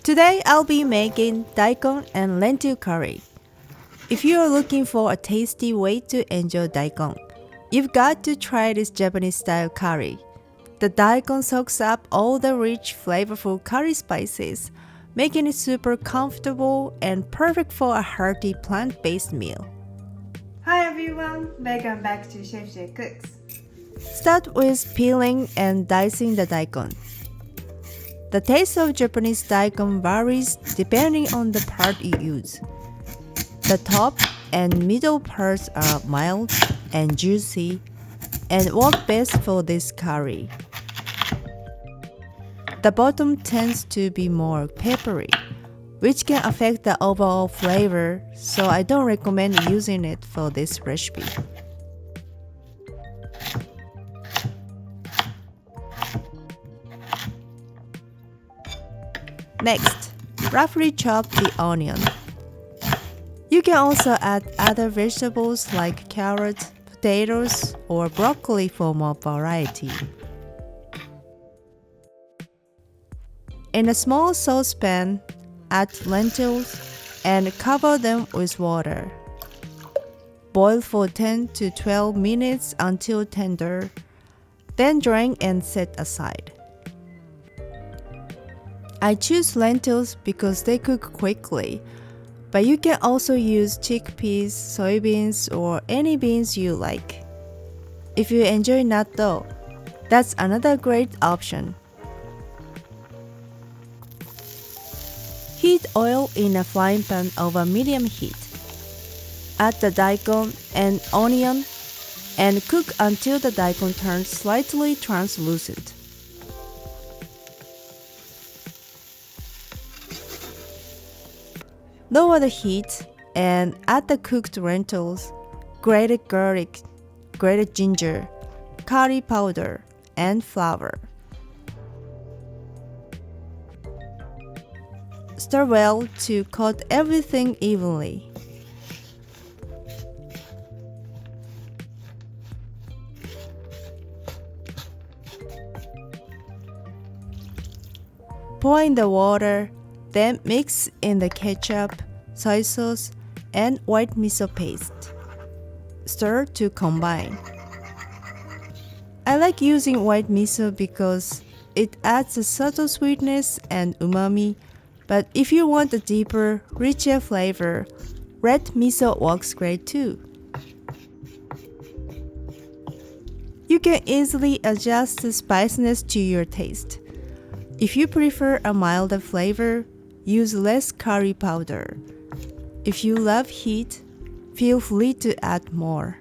Today I'll be making daikon and lentil curry. If you are looking for a tasty way to enjoy daikon, you've got to try this Japanese style curry. The daikon soaks up all the rich, flavorful curry spices, making it super comfortable and perfect for a hearty plant-based meal. Hi everyone, welcome back to Chef J Cooks. Start with peeling and dicing the daikon. The taste of Japanese daikon varies depending on the part you use. The top and middle parts are mild and juicy and work best for this curry. The bottom tends to be more peppery, which can affect the overall flavor, so I don't recommend using it for this recipe. Next, roughly chop the onion. You can also add other vegetables like carrots, potatoes, or broccoli for more variety. In a small saucepan, add lentils and cover them with water. Boil for 10 to 12 minutes until tender, then drain and set aside. I choose lentils because they cook quickly, but you can also use chickpeas, soybeans, or any beans you like. If you enjoy natto, that's another great option. Heat oil in a frying pan over medium heat. Add the daikon and onion and cook until the daikon turns slightly translucent. Lower the heat and add the cooked lentils, grated garlic, grated ginger, curry powder, and flour. Stir well to coat everything evenly. Pour in the water, then mix in the ketchup, soy sauce, and white miso paste. Stir to combine. I like using white miso because it adds a subtle sweetness and umami, but if you want a deeper, richer flavor, red miso works great too. You can easily adjust the spiciness to your taste. If you prefer a milder flavor, use less curry powder. If you love heat, feel free to add more.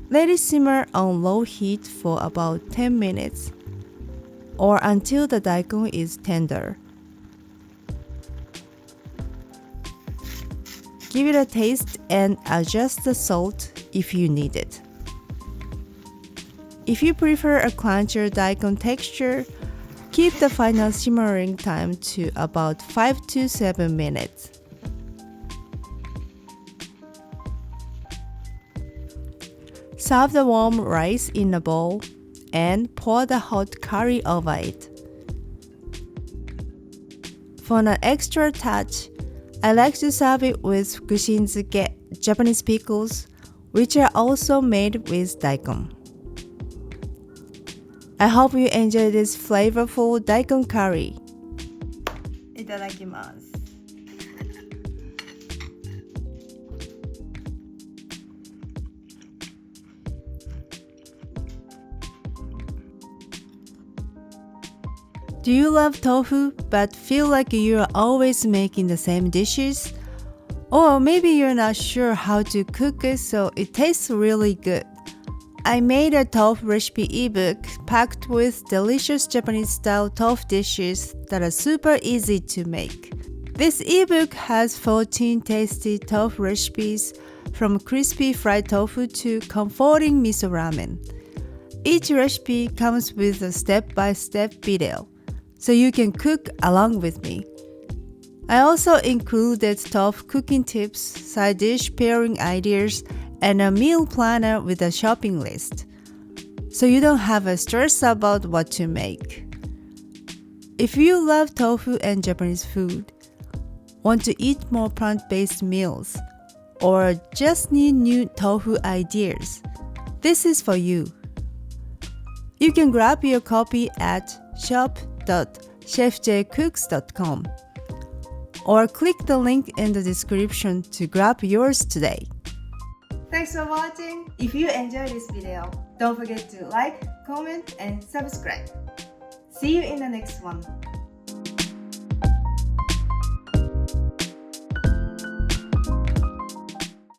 Let it simmer on low heat for about 10 minutes or until the daikon is tender. Give it a taste and adjust the salt if you need it. If you prefer a crunchier daikon texture, keep the final simmering time to about 5 to 7 minutes. Serve the warm rice in a bowl and pour the hot curry over it. For an extra touch, I like to serve it with kushinzuke, Japanese pickles, which are also made with daikon. I hope you enjoy this flavorful daikon curry. いただきます。Do you love tofu but feel like you're always making the same dishes? Or maybe you're not sure how to cook it so it tastes really good. I made a tofu recipe ebook packed with delicious Japanese-style tofu dishes that are super easy to make. This ebook has 14 tasty tofu recipes from crispy fried tofu to comforting miso ramen. Each recipe comes with a step-by-step video, so you can cook along with me. I also included tofu cooking tips, side dish pairing ideas, and a meal planner with a shopping list, so you don't have a stress about what to make. If you love tofu and Japanese food, want to eat more plant-based meals, or just need new tofu ideas, this is for you. You can grab your copy at shop.chefjcooks.com or click the link in the description to grab yours today. Thanks for watching. If you enjoyed this video, don't forget to like, comment, and subscribe. See you in the next one.